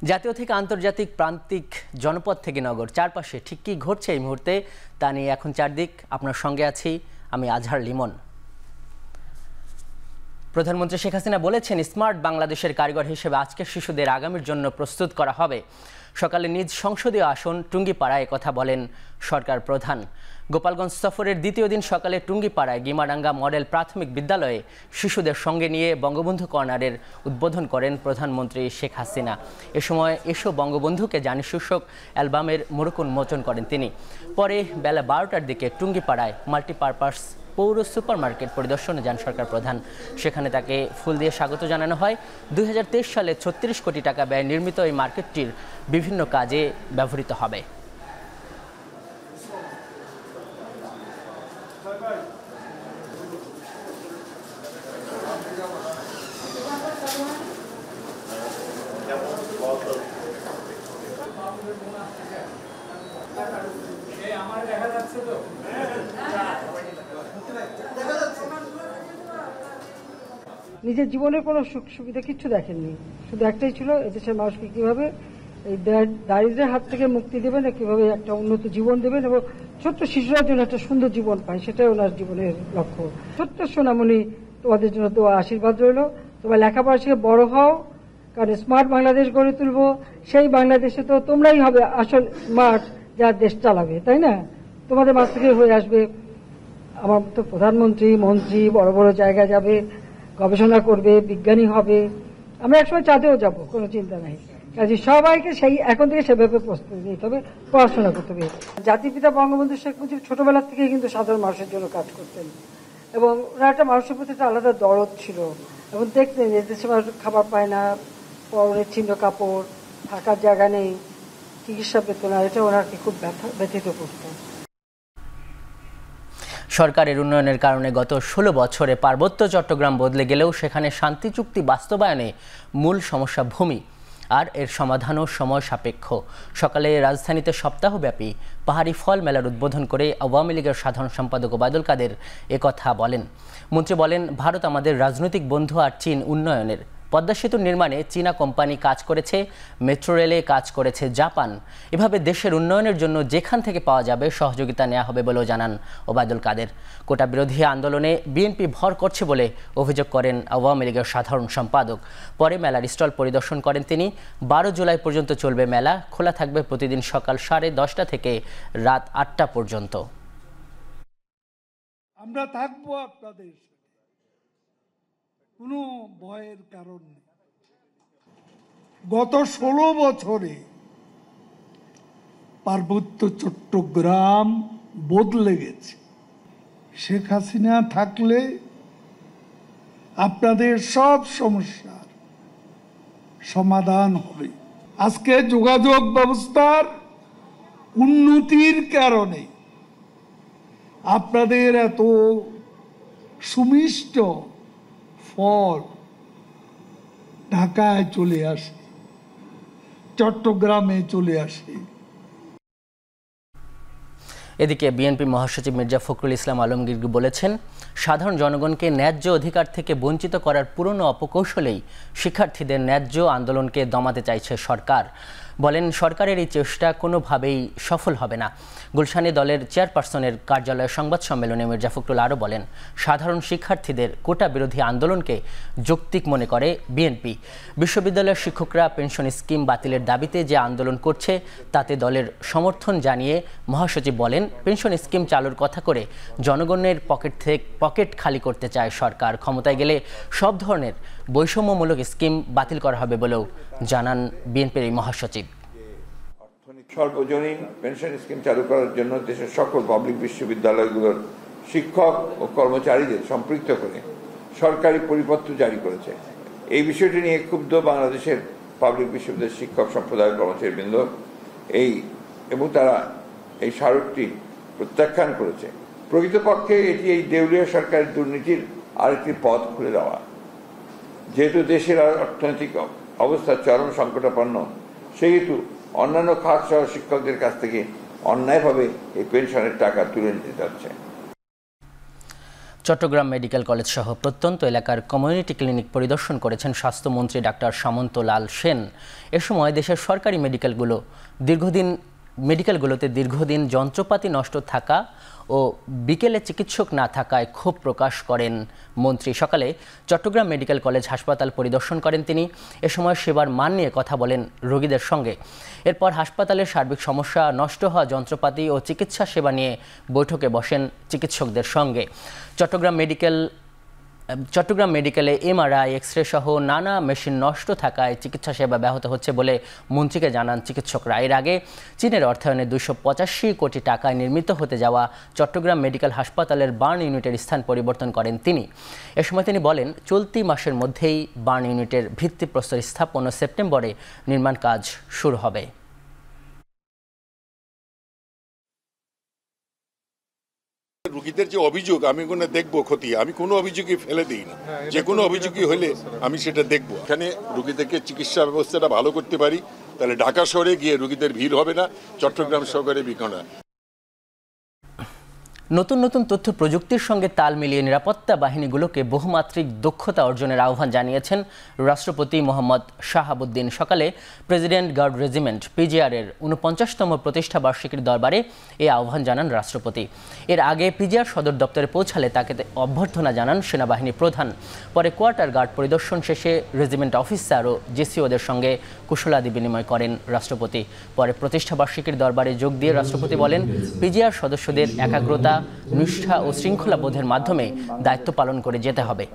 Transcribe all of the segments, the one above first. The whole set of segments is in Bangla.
জাতীয় থেকে আন্তর্জাতিক প্রান্তিক জনপদ থেকে নগর চারপাশে ঠিক কী ঘটছে এই মুহূর্তে তা নিয়ে এখন চারদিক আপনার সঙ্গে আছি আমি আজহার লিমন। প্রধানমন্ত্রী শেখ হাসিনা বলেছেন, স্মার্ট বাংলাদেশের কারিগর হিসেবে আজকের শিশুদের আগামীর জন্য প্রস্তুত করা হবে। সকালে নিজ সংসদীয় আসন টুঙ্গিপাড়ায় কথা বলেন সরকার প্রধান। গোপালগঞ্জ সফরের দ্বিতীয় দিন সকালে টুঙ্গিপাড়ায় গিমাডাঙ্গা মডেল প্রাথমিক বিদ্যালয়ে শিশুদের সঙ্গে নিয়ে বঙ্গবন্ধু কর্নারের উদ্বোধন করেন প্রধানমন্ত্রী শেখ হাসিনা। এ সময় এসো বঙ্গবন্ধুকে জানি শীর্ষক অ্যালবামের মোড়ক উন্মোচন করেন তিনি। পরে বেলা 12টার দিকে টুঙ্গিপাড়ায় মাল্টিপারপাস পৌর সুপারমার্কেট পরিদর্শনে যান সরকার প্রধান। সেখানে তাকে ফুল দিয়ে স্বাগত জানানো হয়। 2023 সালে 36 কোটি টাকা ব্যয় নির্মিত এই মার্কেটটির বিভিন্ন কাজে ব্যবহৃত হবে। নিজের জীবনের কোনো সুখ সুবিধা কিচ্ছু দেখেননি, শুধু একটাই ছিল এদেশের মানুষকে কিভাবে এই দারিদ্র্যের হাত থেকে মুক্তি দেবেন, কিভাবে একটা উন্নত জীবন দেবেন এবং ছোট্ট শিশুরা যেন একটা সুন্দর জীবন পায়, সেটাই ওনার জীবনের লক্ষ্য। ছোট্ট সোনামণি, তোমাদের জন্য তো আশীর্বাদ রইল, তোমার লেখাপড়া শিখে বড় হও, কারণ স্মার্ট বাংলাদেশ গড়ে তুলবো। সেই বাংলাদেশে তো তোমরাই হবে আসল স্মার্ট, যা দেশ চালাবে, তাই না? তোমাদের মাঝ থেকে হয়ে আসবে আমার তো প্রধানমন্ত্রী, মন্ত্রী, বড় বড় জায়গায় যাবে, গবেষণা করবে, বিজ্ঞানী হবে। আমরা একসময় চাঁদেও যাব, কোনো চিন্তা নাই। কাজে সবাইকে সেই এখন থেকে সেভাবে প্রস্তুতি নিতে হবে, পড়াশোনা করতে হবে। জাতির পিতা বঙ্গবন্ধু শেখ মুজিব ছোটবেলা থেকে কিন্তু সাধারণ মানুষের জন্য কাজ করতেন এবং ওনার একটা মানুষের প্রতি একটা আলাদা দরদ ছিল এবং দেখতেন যে দেশের মানুষ খাবার পায় না, পরনের ছিন্ন কাপড়, থাকার জায়গা নেই, চিকিৎসা পেত না, এটা ওনাকে খুব ব্যথিত করত। সরকারের উন্নয়নের কারণে গত 16 বছরে পার্বত্য চট্টগ্রাম বদলে গেলেও সেখানে শান্তি চুক্তি বাস্তবায়নে মূল সমস্যা ভূমি, আর এর সমাধানও সময় সাপেক্ষ। সকালে রাজধানীতে সপ্তাহব্যাপী পাহাড়ি ফল মেলার উদ্বোধন করে আওয়ামী লীগের সাধারণ সম্পাদক ওবায়দুল কাদের একথা বলেন। মন্ত্রী বলেন, ভারত আমাদের রাজনৈতিক বন্ধু আর চীন উন্নয়নের। পদ্মা সেতু নির্মাণে চীনা কোম্পানি কাজ করেছে, মেট্রো রেলে কাজ করেছে জাপান। এভাবে দেশের উন্নয়নের জন্য যেখান থেকে পাওয়া যাবে সহযোগিতা নেওয়া হবে বলেও জানান ওবায়দুল কাদের। কোটা বিরোধী আন্দোলনে বিএনপি ভর করছে বলে অভিযোগ করেন আওয়ামী লীগের সাধারণ সম্পাদক। পরে মেলার স্টল পরিদর্শন করেন তিনি। 12 জুলাই পর্যন্ত চলবে মেলা, খোলা থাকবে প্রতিদিন সকাল 10:30 থেকে রাত 8টা পর্যন্ত। আমরা থাকবো আপনাদের, কোনো ভয়ের কারণ নেই। গত 16 বছরে পার্বত্য চট্টগ্রাম বদলে গেছে। শেখ হাসিনা থাকলে আপনাদের সব সমস্যার সমাধান হবে। আজকে যোগাযোগ ব্যবস্থার উন্নতির কারণে আপনাদের এত সুমিষ্ট ফল ঢাকায় চলে আসে, চট্টগ্রামে চলে আসে। এদিকে বিএনপি মহাসচিব মির্জা ফখরুল ইসলাম আলমগীর বলেছেন, সাধারণ জনগণকে ন্যায্য অধিকার থেকে বঞ্চিত করার পুরনো অপকৌশলেই শিক্ষার্থীদের ন্যায্য আন্দোলনকে দমাতে চাইছে সরকার। বলেন, সরকারের এই চেষ্টা কোনোভাবেই সফল হবে না। গুলশানে দলের চেয়ারপারসনের কার্যালয়ে সংবাদ সম্মেলনে মির্জা ফখরুল আরও বলেন, সাধারণ শিক্ষার্থীদের কোটা বিরোধী আন্দোলনকে যৌক্তিক মনে করে বিএনপি। বিশ্ববিদ্যালয়ের শিক্ষকরা পেনশন স্কিম বাতিলের দাবিতে যে আন্দোলন করছে তাতে দলের সমর্থন জানিয়ে মহাসচিব বলেন, পেনশন স্কিম চালুর কথা করে জনগণের পকেট খালি করতে চায় সরকার। ক্ষমতায় গেলে সব ধরনের বৈষম্যমূলক স্কিম বাতিল করা হবে বলেও জানান বিএনপির এই মহাসচিব। সর্বজনীন পেনশন স্কিম চালু করার জন্য দেশের সকল পাবলিক বিশ্ববিদ্যালয়গুলোর শিক্ষক ও কর্মচারীদের সম্পৃক্ত করে সরকারি পরিপত্র জারি করেছে। এই বিষয়টি নিয়ে ক্ষুব্ধ বাংলাদেশের পাবলিক বিশ্ববিদ্যালয়ের শিক্ষক সম্প্রদায় কর্মচারীবৃন্দ এবং তারা এই স্মারকটি প্রত্যাখ্যান করেছে। প্রকৃতপক্ষে এটি এই দেউলিয়া সরকারের দুর্নীতির আরেকটি পথ খুলে দেওয়া। যেহেতু দেশের অর্থনৈতিক অবস্থা চরম সংকটাপন্ন, সেহেতু অন্যান্য খাত সহ শিক্ষকদের কাছ থেকে অন্যায়ভাবে এই পেনশনের টাকা তুলে নিতে যাচ্ছে। চট্টগ্রাম মেডিকেল কলেজ সহ প্রত্যন্ত এলাকার কমিউনিটি ক্লিনিক পরিদর্শন করেছেন স্বাস্থ্যমন্ত্রী ডাক্তার সামন্ত লাল সেন। এ সময় দেশের সরকারি মেডিকেলগুলোতে দীর্ঘদিন যন্ত্রপাতি নষ্ট থাকা ও বিকেলে চিকিৎসক না থাকায় ক্ষোভ প্রকাশ করেন মন্ত্রী। সকালে চট্টগ্রাম মেডিকেল কলেজ হাসপাতাল পরিদর্শন করেন তিনি। এ সময় সেবার মান নিয়ে কথা বলেন রোগীদের সঙ্গে। এরপর হাসপাতালের সার্বিক সমস্যা, নষ্ট হওয়া যন্ত্রপাতি ও চিকিৎসা সেবা নিয়ে বৈঠকে বসেন চিকিৎসকদের সঙ্গে। চট্টগ্রাম মেডিকেলে এমআরআই, এক্সরে সহ নানা মেশিন নষ্ট থাকায় চিকিৎসা সেবা ব্যাহত হচ্ছে বলে মন্ত্রীকে জানান চিকিৎসকরা। এর আগে চীনের অর্থায়নে 285 কোটি টাকায় নির্মিত হতে যাওয়া চট্টগ্রাম মেডিকেল হাসপাতালের বার্ন ইউনিটের স্থান পরিবর্তন করেন তিনি। এ সময় তিনি বলেন, চলতি মাসের মধ্যেই বার্ন ইউনিটের ভিত্তিপ্রস্তর স্থাপন ও সেপ্টেম্বরে নির্মাণ কাজ শুরু হবে। রোগীদের যে অভিযোগ আমি কোনো দেখবো ক্ষতি, আমি কোনো অভিযোগই ফেলে দিই না। যে কোনো অভিযোগই হলে আমি সেটা দেখবো। এখানে রোগীদেরকে চিকিৎসা ব্যবস্থাটা ভালো করতে পারি, তাহলে ঢাকা শহরে গিয়ে রোগীদের ভিড় হবে না, চট্টগ্রাম শহরে বিকনা। নতুন নতুন তথ্য প্রযুক্তির সঙ্গে তাল মিলিয়ে নিরাপত্তা বাহিনীগুলোকে বহুমাত্রিক দক্ষতা অর্জনের আহ্বান জানিয়েছেন রাষ্ট্রপতি মোহাম্মদ শাহাবুদ্দিন। সকালে প্রেসিডেন্ট গার্ড রেজিমেন্ট পিজিআর-এর 49তম প্রতিষ্ঠা বার্ষিকীর দরবারে এই আহ্বান জানান রাষ্ট্রপতি। এর আগে পিজিআর সদর দপ্তরে পৌঁছালে তাকে অভ্যর্থনা জানান সেনাবাহিনী প্রধান। পরে কোয়ার্টার গার্ড পরিদর্শন শেষে রেজিমেন্ট অফিসার ও জেসিওদের সঙ্গে কুশলাদি বিনিময় করেন রাষ্ট্রপতি। পরে প্রতিষ্ঠা বার্ষিকীর দরবারে যোগ দিয়ে রাষ্ট্রপতি বলেন, পিজিআর সদস্যদের একাগ্রতা, নিষ্ঠা ও শৃঙ্খলা বোধের মাধ্যমে দায়িত্ব পালন করে যেতে হবে।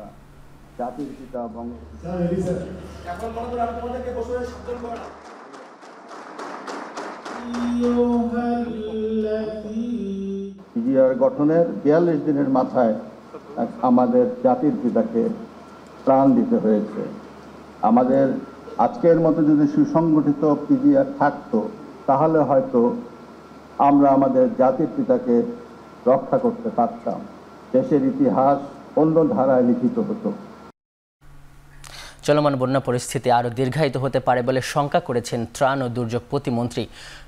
পিজিআর গঠনের 42 দিনের মাথায় আমাদের জাতির পিতাকে প্রাণ দিতে হয়েছে। আমাদের আজকের মতো যদি সুসংগঠিত পিজিআর থাকতো, তাহলে হয়তো আমরা আমাদের জাতির পিতাকে রক্ষা করতে পারতাম। দেশের ইতিহাস অন্য ধারায় লিখিত হতো। চলমান বন্যা পরিস্থিতি আরও দীর্ঘায়িত হতে পারে বলে শঙ্কা করেছেন ত্রাণ ও দুর্যোগ প্রতিমন্ত্রী।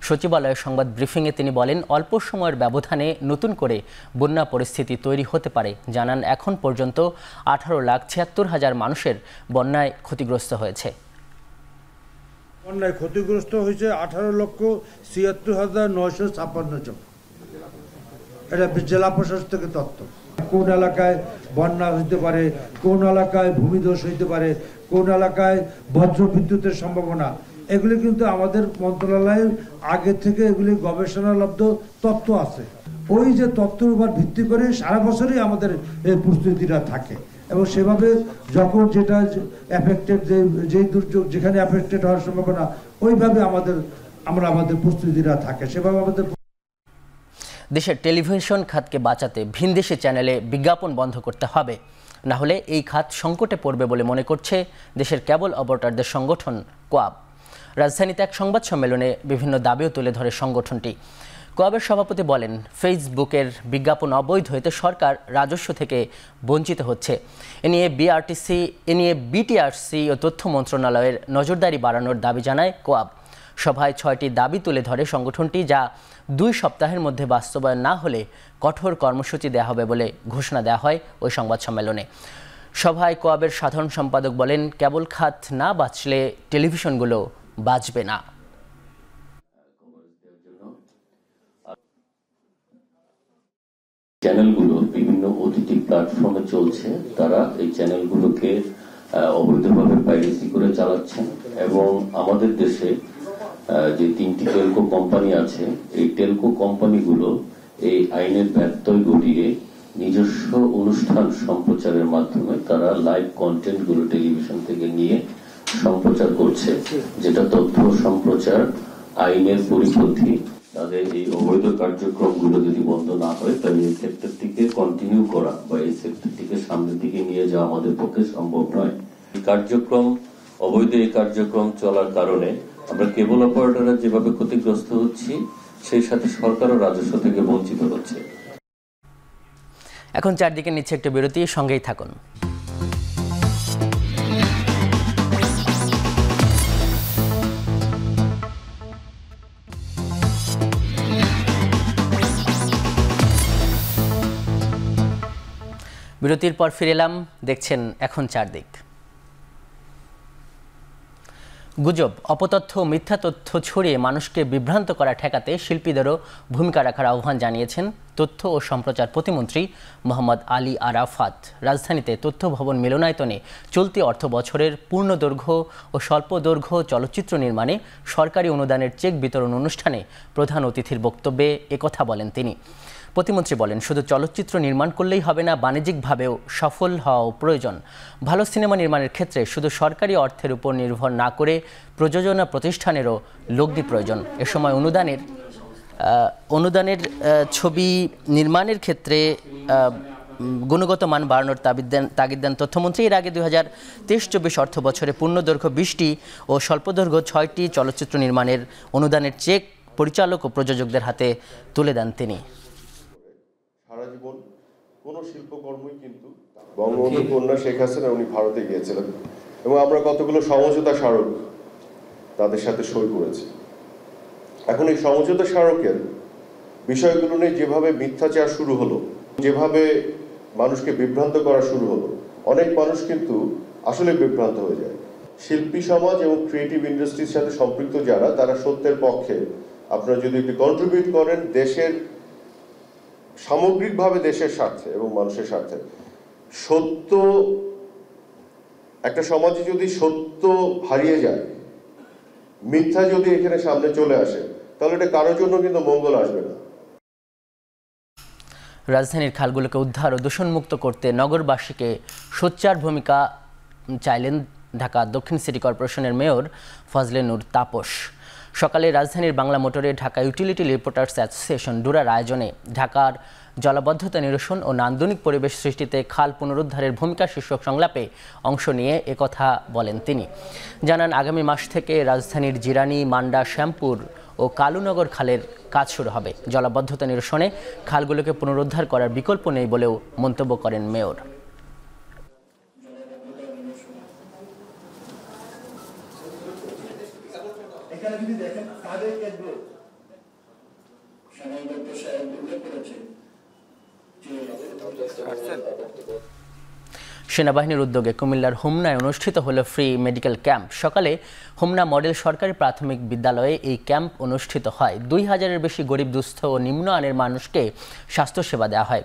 সচিবালয়ের সংবাদ ব্রিফিংয়ে তিনি বলেন, অল্প সময়ের ব্যবধানে নতুন করে বন্যা পরিস্থিতি তৈরি হতে পারে। জানান, এখন পর্যন্ত 18,76,000 মানুষের বন্যায় ক্ষতিগ্রস্ত হয়েছে। বন্যায় ক্ষতিগ্রস্ত হয়েছে 18,76,956 জন। এটা জেলা প্রশাসন থেকে তথ্য। কোন এলাকায় বন্যা হইতে পারে, কোন এলাকায় ভূমিধস হইতে পারে, কোন এলাকায় বজ্র বিদ্যুতের সম্ভাবনা, এগুলি কিন্তু আমাদের মন্ত্রণালয়ের আগে থেকে এগুলি গবেষণালব্ধ তথ্য আছে। ওই যে তথ্যের উপর ভিত্তি করে সারা বছরই আমাদের এই প্রস্তুতিটা থাকে এবং সেভাবে যখন যেটা এফেক্টেড, যেই দুর্যোগ যেখানে এফেক্টেড হওয়ার সম্ভাবনা, ওইভাবে আমাদের প্রস্তুতিটা থাকে। সেভাবে আমাদের দেশের টেলিভিশন খাতকে বাঁচাতে ভিনদেশি চ্যানেলে বিজ্ঞাপন বন্ধ করতে হবে, না হলে এই খাত সংকটে পড়বে বলে মনে করছে দেশের কেবল অপারেটরদের সংগঠন কোয়াব। রাজধানীতে এক সংবাদ সম্মেলনে বিভিন্ন দাবিও তুলে ধরে সংগঠনটি। কোয়াবের সভাপতি বলেন, ফেসবুকের বিজ্ঞাপন অবৈধ, এতে সরকার রাজস্ব থেকে বঞ্চিত হচ্ছে। এ নিয়ে বিটিআরসি ও তথ্য মন্ত্রণালয়ের নজরদারি বাড়ানোর দাবি জানায় কোয়াব। সভায় 6টি দাবি তুলে ধরে সংগঠনটি, যা 2 সপ্তাহের মধ্যে বাস্তবায়ন না হলে কঠোর কর্মসূচি দেওয়া হবে বলে ঘোষণা দেওয়া হয় ওই সংবাদ সম্মেলনে। সভায় কোয়াবের সাধারণ সম্পাদক বলেন, কেবল খাত না বাঁচলে টেলিভিশনগুলো বাঁচবে না। চ্যানেলগুলো বিভিন্ন ওটিটি প্ল্যাটফর্মে চলছে, তারা এই চ্যানেলগুলোকে অবৈধভাবে পাইরেসি করে চালাচ্ছেন এবং আমাদের দেশে যে 3টি টেলকো কোম্পানি আছে, এই টেলকো কোম্পানিগুলো এই আইনের ব্যত্যয় ঘটিয়ে নিজস্ব অনুষ্ঠান সম্প্রচারের মাধ্যমে তারা লাইভ কন্টেন্টগুলো টেলিভিশন থেকে নিয়ে সম্প্রচার করছে, যেটা তথ্য সম্প্রচার আইনের পরিপন্থী। তাদের এই অবৈধ কার্যক্রমগুলো যদি বন্ধ না হয়, তাহলে এই সেক্টরটিকে কন্টিনিউ করা বা এই সেক্টরটিকে সামনের দিকে নিয়ে যাওয়া আমাদের পক্ষে সম্ভব নয়। অবৈধ এই কার্যক্রম চলার কারণে আমরা কেবল অপারেটররা যেভাবে ক্ষতিগ্রস্ত হচ্ছি, সেই সাথে সরকারও রাজস্ব থেকে বঞ্চিত হচ্ছে। এখন চারদিকে নিচ্ছে একটা বিরতি, সঙ্গেই থাকুন। বিরতির পর ফিরে এলাম, দেখছেন এখন চারদিক। গুজব, অপতথ্য, মিথ্যা তথ্য ছড়িয়ে মানুষকে বিভ্রান্ত করা ঠেকাতে শিল্পীদেরও ভূমিকা রাখার আহ্বান জানিয়েছেন তথ্য ও সম্প্রচার প্রতিমন্ত্রী মোহাম্মদ আলী আরাফাত। রাজধানীতে তথ্য ভবন মিলনায়তনে চলতি অর্থ বছরের পূর্ণদৈর্ঘ্য ও স্বল্পদৈর্ঘ্য চলচ্চিত্র নির্মাণে সরকারি অনুদানের চেক বিতরণ অনুষ্ঠানে প্রধান অতিথির বক্তব্যে একথা বলেন তিনি। প্রতিমন্ত্রী বলেন, শুধু চলচ্চিত্র নির্মাণ করলেই হবে না, বাণিজ্যিকভাবেও সফল হওয়াও প্রয়োজন। ভালো সিনেমা নির্মাণের ক্ষেত্রে শুধু সরকারি অর্থের উপর নির্ভর না করে প্রযোজনা প্রতিষ্ঠানেরও লগ্নি প্রয়োজন। এ সময় অনুদানের ছবি নির্মাণের ক্ষেত্রে গুণগত মান বাড়ানোর তাগিদ দেন তথ্যমন্ত্রী। এর আগে 2023-24 অর্থ বছরে পূর্ণদৈর্ঘ্য 20টি ও স্বল্পদৈর্ঘ্য 6টি চলচ্চিত্র নির্মাণের অনুদানের চেক পরিচালক ও প্রযোজকদের হাতে তুলে দেন তিনি। সারা জীবন কোনো শিল্পকর্মই কিন্তু বঙ্গবন্ধু কন্যা শেখ হাসিনা উনি ভারতে গিয়েছিলেন এবং আমরা কতগুলো সমঝোতা স্মারক তাদের সাথে সই করেছি। এখন এই সমঝোতা স্মারকের বিষয়গুলো নিয়ে যেভাবে মিথ্যাচার শুরু হলো, যেভাবে মানুষকে বিভ্রান্ত করা শুরু হলো, অনেক মানুষ কিন্তু আসলে বিভ্রান্ত হয়ে যায়। শিল্পী সমাজ এবং ক্রিয়েটিভ ইন্ডাস্ট্রির সাথে সম্পৃক্ত যারা, তারা সত্যের পক্ষে আপনারা যদি একটু কন্ট্রিবিউট করেন দেশের সামগ্রিকভাবে দেশের স্বার্থে এবং মানুষের স্বার্থে। সত্য, একটা সমাজে যদি সত্য হারিয়ে যায়, মিথ্যা যদি এখানে সামনে চলে আসে, তাহলে এটা কারোর জন্য কিন্তু মঙ্গল আসবে না। রাজধানীর খালগুলোকে উদ্ধার ও দূষণমুক্ত করতে নগরবাসীকে সোচ্চার ভূমিকা চাইলেন ঢাকা দক্ষিণ সিটি কর্পোরেশনের মেয়র ফজলে নূর তাপস। সকালে রাজধানীর বাংলা মোটরে ঢাকা ইউটিলিটি রিপোর্টার্স অ্যাসোসিয়েশন ডুরার আয়োজনে ঢাকার জলাবদ্ধতা নিরসন ও নান্দনিক পরিবেশ সৃষ্টিতে খাল পুনরুদ্ধারের ভূমিকা শীর্ষক সংলাপে অংশ নিয়ে একথা বলেন তিনি। জানান, আগামী মাস থেকে রাজধানীর জিরানী, মান্ডা, শ্যামপুর ও কালুনগর খালের কাজ শুরু হবে। জলাবদ্ধতা নিরসনে খালগুলোকে পুনরুদ্ধার করার বিকল্প নেই বলেও মন্তব্য করেন মেয়র। সেনাবাহিনীর উদ্যোগে কুমিল্লার হোমনায় অনুষ্ঠিত হলো ফ্রি মেডিকেল ক্যাম্প। সকালে হোমনা মডেল সরকারি প্রাথমিক বিদ্যালয়ে এই ক্যাম্প অনুষ্ঠিত হয়। 2000-এর বেশি গরিব, দুস্থ ও নিম্ন আয়ের মানুষকে স্বাস্থ্যসেবা দেওয়া হয়।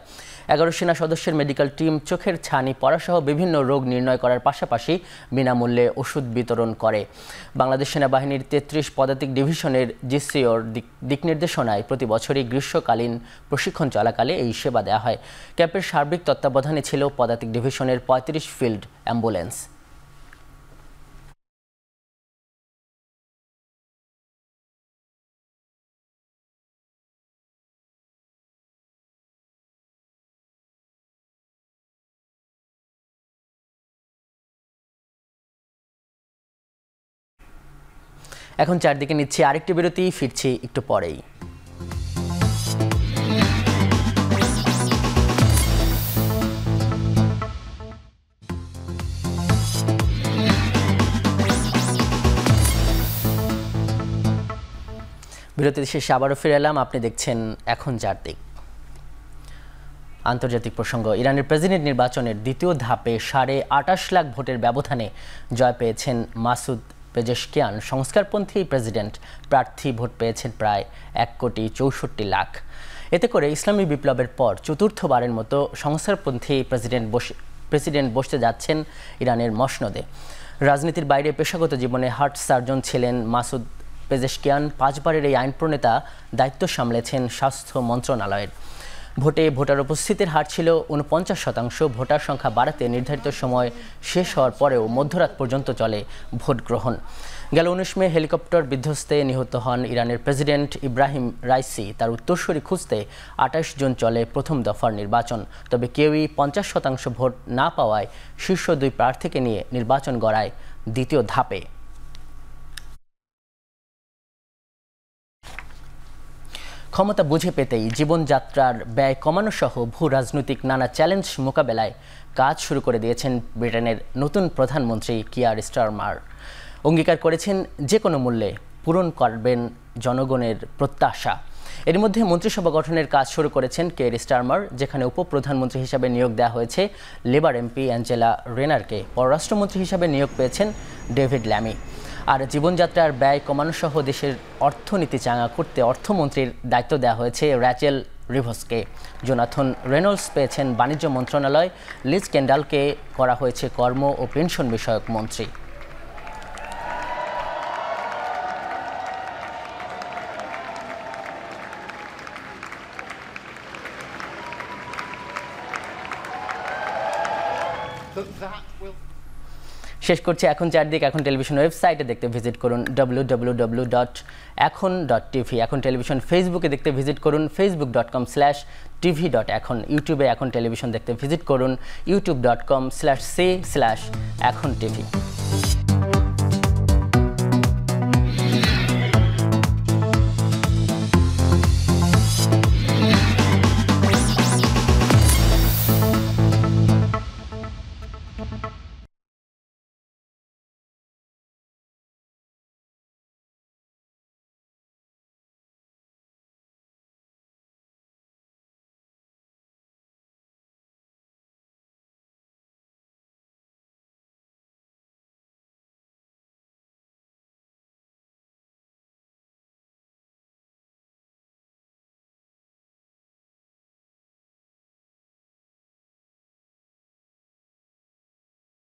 11 সেনা সদস্যের মেডিকেল টিম চোখের ছানি পড়াসহ বিভিন্ন রোগ নির্ণয় করার পাশাপাশি বিনামূল্যে ওষুধ বিতরণ করে। বাংলাদেশ সেনাবাহিনীর 33 পদাতিক ডিভিশনের জিসিওর দিক নির্দেশনায় প্রতি বছরই গ্রীষ্মকালীন প্রশিক্ষণ চলাকালে এই সেবা দেওয়া হয়। ক্যাম্পের সার্বিক তত্ত্বাবধানে ছিল পদাতিক ডিভিশনের 35 ফিল্ড অ্যাম্বুলেন্স। এখন চারদিকে নিচ্ছি আরেকটি বিরতি, ফিরছি একটু পরেই। বিরতি শেষে আবারও ফিরে এলাম, আপনি দেখছেন এখন চারদিক। আন্তর্জাতিক প্রসঙ্গ, ইরানের প্রেসিডেন্ট নির্বাচনের দ্বিতীয় ধাপে 28.5 লাখ ভোটের ব্যবধানে জয় পেয়েছেন মাসুদ পেজেশকিয়ান। সংস্কারপন্থী প্রেসিডেন্ট প্রার্থী ভোট পেয়েছেন প্রায় 1,64,00,000। এতে করে ইসলামী বিপ্লবের পর চতুর্থবারের মতো সংস্কারপন্থী প্রেসিডেন্ট বসতে যাচ্ছেন ইরানের মসনদে। রাজনীতির বাইরে পেশাগত জীবনে হার্ট সার্জন ছিলেন মাসুদ পেজেশকিয়ান। 5 বারের এই আইন প্রণেতা দায়িত্ব সামলেছেন স্বাস্থ্য মন্ত্রণালয়ের। ভোটে ভোটার উপস্থিতির হার ছিল 49%। ভোটার সংখ্যা বাড়াতে নির্ধারিত সময় শেষ হওয়ার পরেও মধ্যরাত পর্যন্ত চলে ভোট গ্রহণ। গেল 19 মে হেলিকপ্টার বিধ্বস্তে নিহত হন ইরানের প্রেসিডেন্ট ইব্রাহিম রাইসি। তার উত্তরসূরি খুঁজতে 28 জুন চলে প্রথম দফার নির্বাচন। তবে কেউই 50% ভোট না পাওয়ায় শীর্ষ 2 প্রার্থীকে নিয়ে নির্বাচন গড়ায় দ্বিতীয় ধাপে। ক্ষমতা বুঝে পেতেই জীবনযাত্রার ব্যয় কমানো সহ ভূ রাজনৈতিক নানা চ্যালেঞ্জ মোকাবেলায় কাজ শুরু করে দিয়েছেন ব্রিটেনের নতুন প্রধানমন্ত্রী কিয়ার স্টারমার। অঙ্গীকার করেছেন যে কোনো মূল্যে পূরণ করবেন জনগণের প্রত্যাশা। এর মধ্যে মন্ত্রিসভা গঠনের কাজ শুরু করেছেন কেয়ার স্টারমার, যেখানে উপপ্রধানমন্ত্রী হিসাবে নিয়োগ দেওয়া হয়েছে লেবার এমপি অ্যাঞ্জেলা রেনারকে। পররাষ্ট্রমন্ত্রী হিসাবে নিয়োগ পেয়েছেন ডেভিড ল্যামি। আর জীবনযাত্রার ব্যয় কমানো সহ দেশের অর্থনীতি চাঙা করতে অর্থমন্ত্রীর দায়িত্ব দেওয়া হয়েছে র্যাচেল রিভসকে। জোনাথন রেনল্ডস পেয়েছেন বাণিজ্য মন্ত্রণালয়, লিজ কেন্ডালকে করা হয়েছে কর্ম ও পেনশন বিষয়ক মন্ত্রী। শেষ করছি এখন চারদিক। এখন টেলিভিশন ওয়েবসাইটে দেখতে ভিজিট করুন www.ekhon.tv। এখন টেলিভিশন ফেসবুকে দেখতে ভিজিট করুন facebook.com/tv.ekhon। ইউটিউবে এখন টেলিভিশন দেখতে ভিজিট করুন youtube.com/c/ekhontv।